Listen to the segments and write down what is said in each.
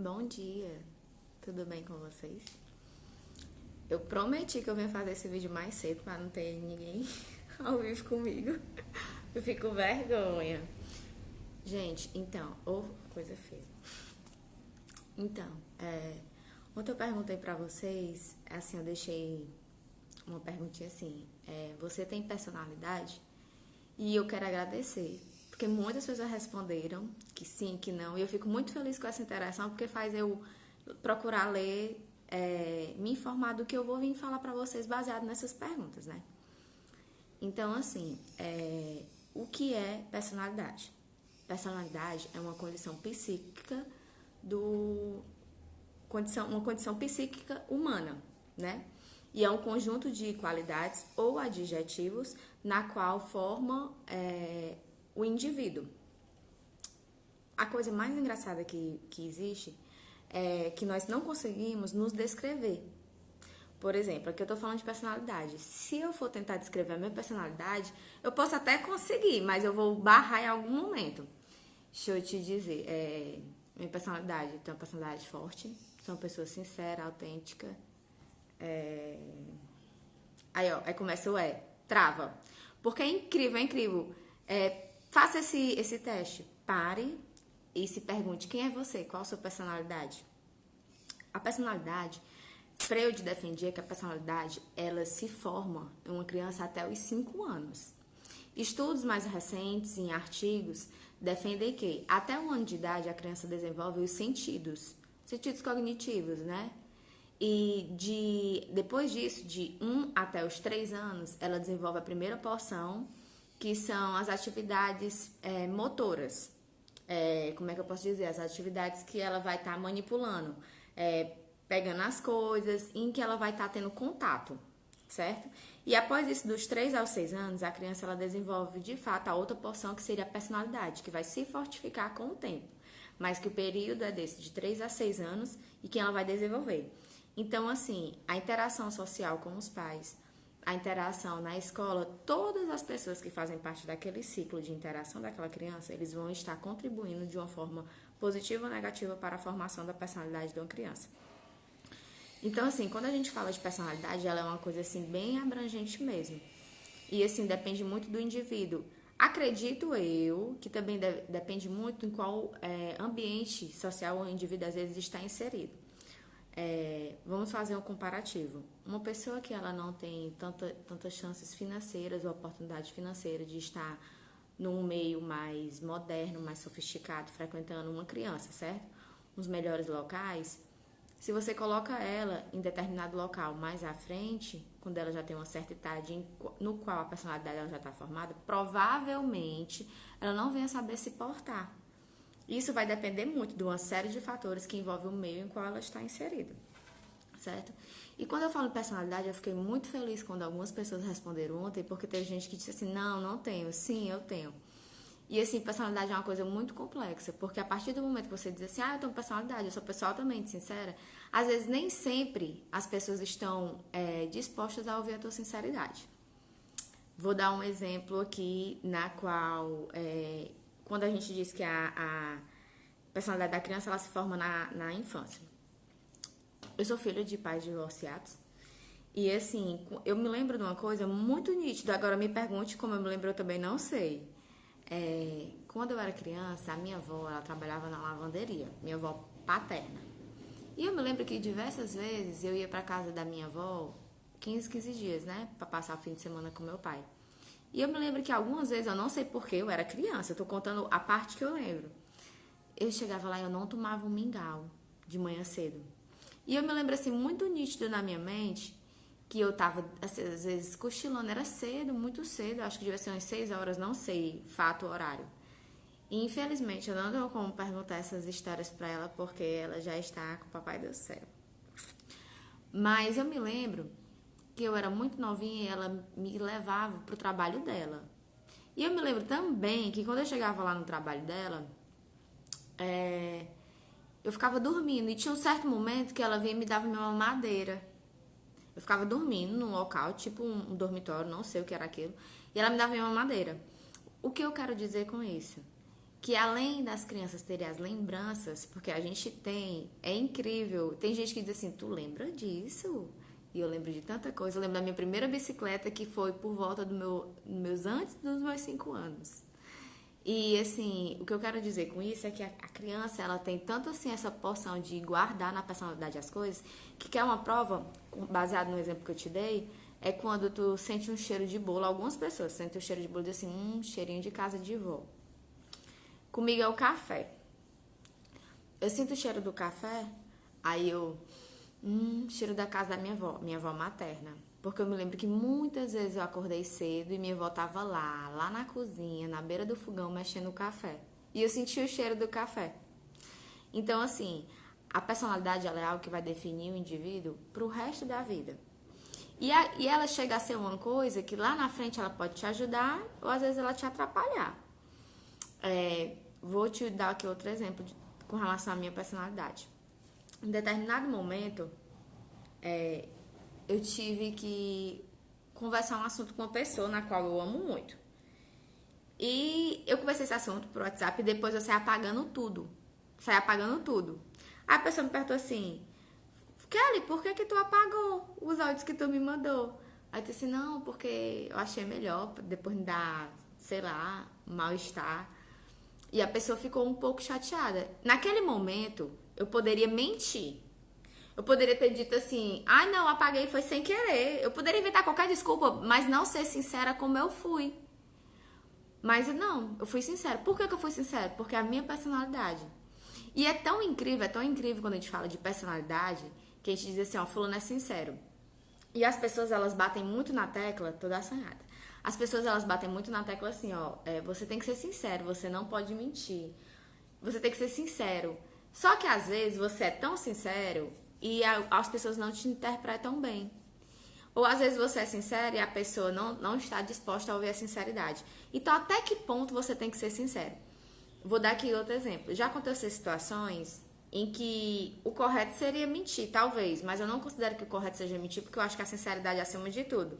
Bom dia, tudo bem com vocês? Eu prometi que eu vinha fazer esse vídeo mais cedo para não ter ninguém ao vivo comigo. Eu fico com vergonha. Gente, então, ou coisa feia. Então, ontem eu perguntei pra vocês, assim, eu deixei uma perguntinha assim: você tem personalidade? E eu quero agradecer, porque muitas pessoas responderam que sim, que não. E eu fico muito feliz com essa interação, porque faz eu procurar ler, me informar do que eu vou vir falar pra vocês baseado nessas perguntas, né? Então, assim, o que é personalidade? Personalidade é uma condição psíquica do uma condição psíquica humana, né? E é um conjunto de qualidades ou adjetivos na qual forma o indivíduo. A coisa mais engraçada que existe é que nós não conseguimos nos descrever. Por exemplo, aqui eu tô falando de personalidade. Se eu for tentar descrever a minha personalidade, eu posso até conseguir, mas eu vou barrar em algum momento. Deixa eu te dizer, minha personalidade, eu tenho uma personalidade forte, sou uma pessoa sincera, autêntica. É... Aí começa o trava. Porque é incrível, é incrível. Faça esse teste. Pare e se pergunte quem é você, qual a sua personalidade. A personalidade, Freud defendia que a personalidade ela se forma em uma criança até os 5 anos. Estudos mais recentes em artigos defendem que até o ano de idade a criança desenvolve os sentidos cognitivos, né? E depois disso, de 1 até os 3 anos, ela desenvolve a primeira porção, que são as atividades motoras. Como é que eu posso dizer? As atividades que ela vai estar manipulando, pegando as coisas, em que ela vai estar tendo contato, certo? E após isso, dos 3 aos 6 anos, a criança ela desenvolve de fato a outra porção, que seria a personalidade, que vai se fortificar com o tempo. Mas que o período é desse de 3 a 6 anos e que ela vai desenvolver. Então, assim, a interação social com os pais, a interação na escola, todas as pessoas que fazem parte daquele ciclo de interação daquela criança, eles vão estar contribuindo de uma forma positiva ou negativa para a formação da personalidade de uma criança. Então, assim, quando a gente fala de personalidade, ela é uma coisa, assim, bem abrangente mesmo. E, assim, depende muito do indivíduo. Acredito eu que também depende muito em qual ambiente social o indivíduo, às vezes, está inserido. Vamos fazer um comparativo. Uma pessoa que ela não tem tantas chances financeiras ou oportunidade financeira de estar num meio mais moderno, mais sofisticado, frequentando uma criança, certo? Nos melhores locais. Se você coloca ela em determinado local mais à frente, quando ela já tem uma certa idade, no qual a personalidade dela já está formada, provavelmente ela não venha saber se portar. Isso vai depender muito de uma série de fatores que envolvem o meio em qual ela está inserida, certo? E quando eu falo personalidade, eu fiquei muito feliz quando algumas pessoas responderam ontem, porque teve gente que disse assim, não tenho. Sim, eu tenho. E assim, personalidade é uma coisa muito complexa, porque a partir do momento que você diz assim, eu tenho personalidade, eu sou pessoa altamente sincera, às vezes nem sempre as pessoas estão dispostas a ouvir a tua sinceridade. Vou dar um exemplo aqui na qual, quando a gente diz que a personalidade da criança ela se forma na infância. Eu sou filha de pais divorciados. E assim, eu me lembro de uma coisa muito nítida. Agora me pergunte como eu me lembro, eu também não sei. Quando eu era criança, a minha avó, ela trabalhava na lavanderia, minha avó paterna. E eu me lembro que diversas vezes eu ia pra casa da minha avó, 15 dias, né? Pra passar o fim de semana com meu pai. E eu me lembro que algumas vezes, eu não sei porquê, eu era criança, eu tô contando a parte que eu lembro. Eu chegava lá e eu não tomava um mingau de manhã cedo. E eu me lembro assim, muito nítido na minha mente, que eu tava, assim, às vezes, cochilando. Era cedo, muito cedo, acho que devia ser umas 6 horas, não sei, fato, horário. E infelizmente eu não tenho como perguntar essas histórias pra ela, porque ela já está com o papai do céu. Mas eu me lembro que eu era muito novinha e ela me levava pro trabalho dela. E eu me lembro também que quando eu chegava lá no trabalho dela, eu ficava dormindo. E tinha um certo momento que ela vinha e me dava minha mamadeira. Eu ficava dormindo num local, tipo um dormitório, não sei o que era aquilo. E ela me dava minha mamadeira. O que eu quero dizer com isso? que além das crianças terem as lembranças, porque a gente tem, é incrível. Tem gente que diz assim, tu lembra disso? E eu lembro de tanta coisa. Eu lembro da minha primeira bicicleta, que foi por volta antes dos meus 5 anos. E assim, o que eu quero dizer com isso é que a criança, ela tem tanto assim essa porção de guardar na personalidade as coisas, que quer uma prova, baseado no exemplo que eu te dei, é quando tu sente um cheiro de bolo. Algumas pessoas sentem o cheiro de bolo e dizem assim, cheirinho de casa de vó. Comigo é o café. Eu sinto o cheiro do café, aí cheiro da casa da minha avó materna. Porque eu me lembro que muitas vezes eu acordei cedo e minha avó tava lá na cozinha, na beira do fogão, mexendo no café. E eu senti o cheiro do café. Então, assim, a personalidade ela é algo que vai definir o indivíduo pro resto da vida. E ela chega a ser uma coisa que lá na frente ela pode te ajudar ou às vezes ela te atrapalhar. Vou te dar aqui outro exemplo com relação à minha personalidade. Em determinado momento, eu tive que conversar um assunto com uma pessoa na qual eu amo muito. E eu conversei esse assunto por WhatsApp e depois eu saí apagando tudo. Aí a pessoa me perguntou assim, Kelly, por que tu apagou os áudios que tu me mandou? Aí eu disse, não, porque eu achei melhor, depois me dar, sei lá, mal-estar. E a pessoa ficou um pouco chateada. Naquele momento, eu poderia mentir. Eu poderia ter dito assim, não, apaguei, foi sem querer. Eu poderia inventar qualquer desculpa, mas não ser sincera como eu fui. Mas não, eu fui sincera. Por que eu fui sincera? Porque é a minha personalidade. E é tão incrível quando a gente fala de personalidade, que a gente diz assim, ó, fulano é sincero. E as pessoas, elas batem muito na tecla, toda assanhada. As pessoas, elas batem muito na tecla assim, ó, você tem que ser sincero, você não pode mentir. Você tem que ser sincero. Só que às vezes você é tão sincero e as pessoas não te interpretam bem. Ou às vezes você é sincero e a pessoa não está disposta a ouvir a sinceridade. Então, até que ponto você tem que ser sincero? Vou dar aqui outro exemplo. Já aconteceu situações em que o correto seria mentir, talvez, mas eu não considero que o correto seja mentir, porque eu acho que a sinceridade é acima de tudo.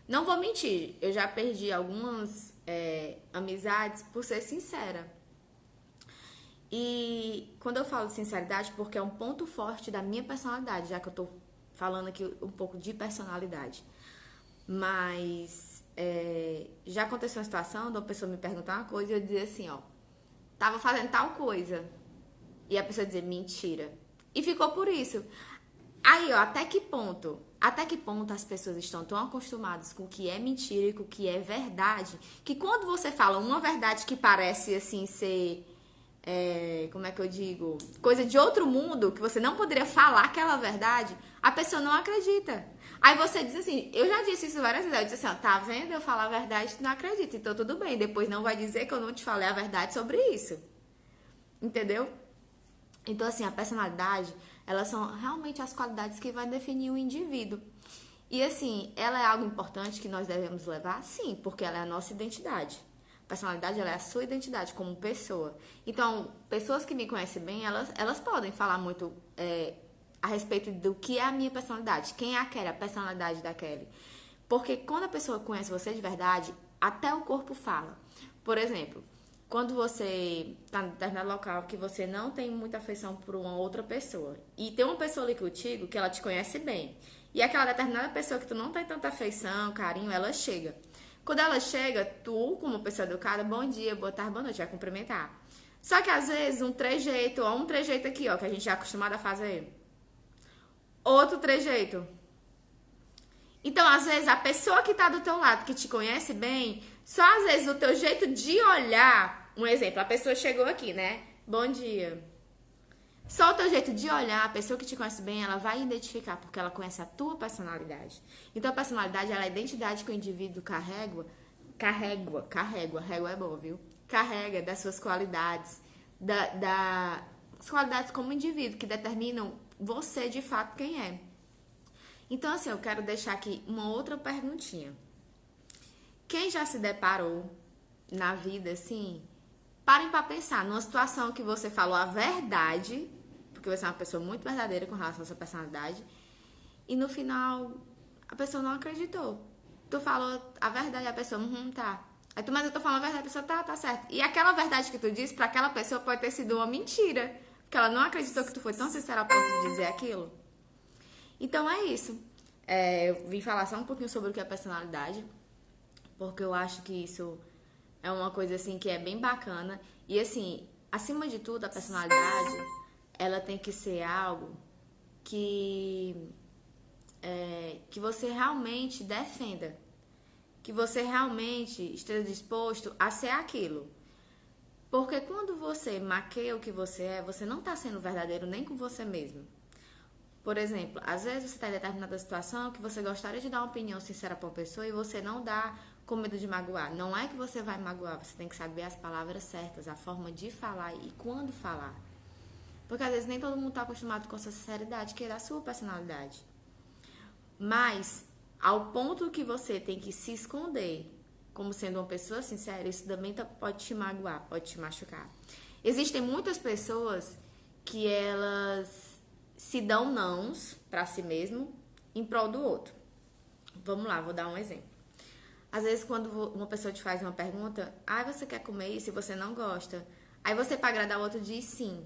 Não vou mentir, eu já perdi algumas amizades por ser sincera. E quando eu falo de sinceridade, porque é um ponto forte da minha personalidade, já que eu tô falando aqui um pouco de personalidade. Mas já aconteceu uma situação de uma pessoa me perguntar uma coisa e eu dizer assim, ó, tava fazendo tal coisa. E a pessoa dizer mentira. E ficou por isso. Aí, ó, até que ponto as pessoas estão tão acostumadas com o que é mentira e com o que é verdade, que quando você fala uma verdade que parece assim ser como é que eu digo? Coisa de outro mundo, que você não poderia falar aquela verdade, a pessoa não acredita. Aí você diz assim, eu já disse isso várias vezes, eu disse assim, ó, tá vendo? Eu falo a verdade, tu não acredita, então tudo bem, depois não vai dizer que eu não te falei a verdade sobre isso. Entendeu? Então, assim, a personalidade, elas são realmente as qualidades que vai definir o indivíduo. E, assim, ela é algo importante que nós devemos levar? Sim, porque ela é a nossa identidade. Personalidade, ela é a sua identidade como pessoa. Então, pessoas que me conhecem bem, elas podem falar muito a respeito do que é a minha personalidade. Quem é a Kelly, a personalidade da Kelly. Porque quando a pessoa conhece você de verdade, até o corpo fala. Por exemplo, quando você está em determinado local que você não tem muita afeição por uma outra pessoa, e tem uma pessoa ali contigo que ela te conhece bem, e aquela determinada pessoa que tu não tem tanta afeição, carinho, ela chega. Quando ela chega, tu, como pessoa educada, bom dia, boa tarde, boa noite, vai cumprimentar. Só que às vezes um trejeito aqui, ó, que a gente já é acostumado a fazer. Outro trejeito. Então, às vezes, a pessoa que tá do teu lado, que te conhece bem, só às vezes o teu jeito de olhar, um exemplo, a pessoa chegou aqui, né? Bom dia. Só o teu jeito de olhar, a pessoa que te conhece bem, ela vai identificar, porque ela conhece a tua personalidade. Então, a personalidade, ela é a identidade que o indivíduo carrega, régua é bom, viu? Carrega das suas qualidades, das qualidades como indivíduo, que determinam você, de fato, quem é. Então, assim, eu quero deixar aqui uma outra perguntinha. Quem já se deparou na vida, assim, parem pra pensar, numa situação que você falou a verdade, porque você é uma pessoa muito verdadeira com relação à sua personalidade, e no final, a pessoa não acreditou. Tu falou a verdade, a pessoa, tá. Aí tu, mas eu tô falando a verdade, a pessoa tá certo. E aquela verdade que tu disse pra aquela pessoa pode ter sido uma mentira. Porque ela não acreditou que tu foi tão sincera a ponto de dizer aquilo. Então é isso. Eu vim falar só um pouquinho sobre o que é personalidade. Porque eu acho que isso é uma coisa assim que é bem bacana. E assim, acima de tudo, a personalidade, ela tem que ser algo que você realmente defenda. Que você realmente esteja disposto a ser aquilo. Porque quando você maqueia o que você não está sendo verdadeiro nem com você mesmo. Por exemplo, às vezes você está em determinada situação que você gostaria de dar uma opinião sincera para uma pessoa e você não dá com medo de magoar. Não é que você vai magoar, você tem que saber as palavras certas, a forma de falar e quando falar. Porque às vezes nem todo mundo está acostumado com essa sinceridade, que é da sua personalidade. Mas, ao ponto que você tem que se esconder como sendo uma pessoa sincera, isso também pode te magoar, pode te machucar. Existem muitas pessoas que elas se dão nãos pra si mesmo em prol do outro. Vamos lá, vou dar um exemplo. Às vezes, quando uma pessoa te faz uma pergunta, você quer comer isso e você não gosta? Aí você, para agradar o outro, diz sim.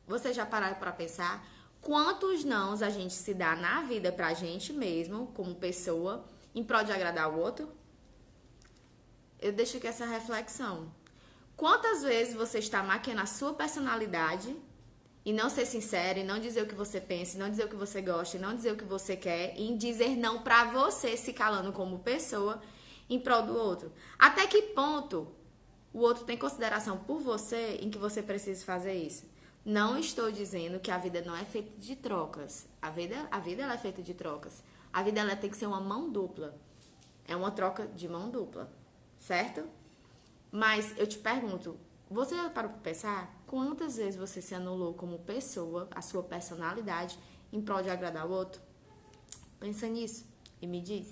Você já parou para pensar quantos nãos a gente se dá na vida pra gente mesmo, como pessoa, em prol de agradar o outro? Eu deixo aqui essa reflexão. Quantas vezes você está maquiando a sua personalidade e não ser sincero, e não dizer o que você pensa, e não dizer o que você gosta, e não dizer o que você quer, e dizer não pra você, se calando como pessoa, em prol do outro? Até que ponto o outro tem consideração por você em que você precisa fazer isso? Não estou dizendo que a vida não é feita de trocas. A vida ela é feita de trocas. A vida ela tem que ser uma mão dupla. É uma troca de mão dupla. Certo? Mas eu te pergunto, você já parou para pensar quantas vezes você se anulou como pessoa, a sua personalidade, em prol de agradar o outro? Pensa nisso e me diz.